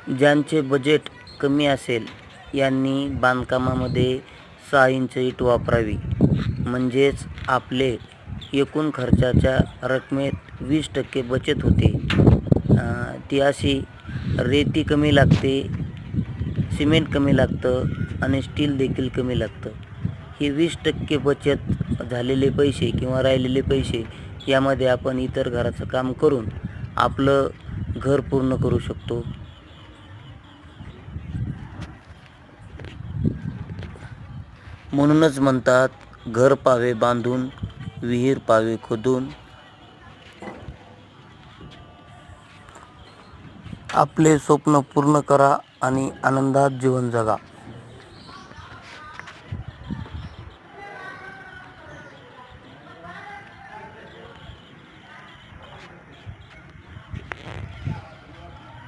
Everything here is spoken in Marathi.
ज्यांचे बजेट कमी असेल यांनी बांधकामामध्ये 6 इंच इट वापरावी, म्हणजेच आपले एकूण खर्चाच्या रकमेत 20% बचत होते. ती अशी: रेती कमी लागते, सिमेंट कमी लागतं आणि स्टील देखील कमी लागतं. हे 20% बचत झालेले पैसे किंवा राहिलेले पैसे यामध्ये आपण इतर घराचं काम करून आपलं घर पूर्ण करू शकतो. म्हणूनच म्हणतात, घर पावे बांधून, विहीर पावे खोदून. आपले स्वप्न पूर्ण करा आणि आनंदात जीवन जगा.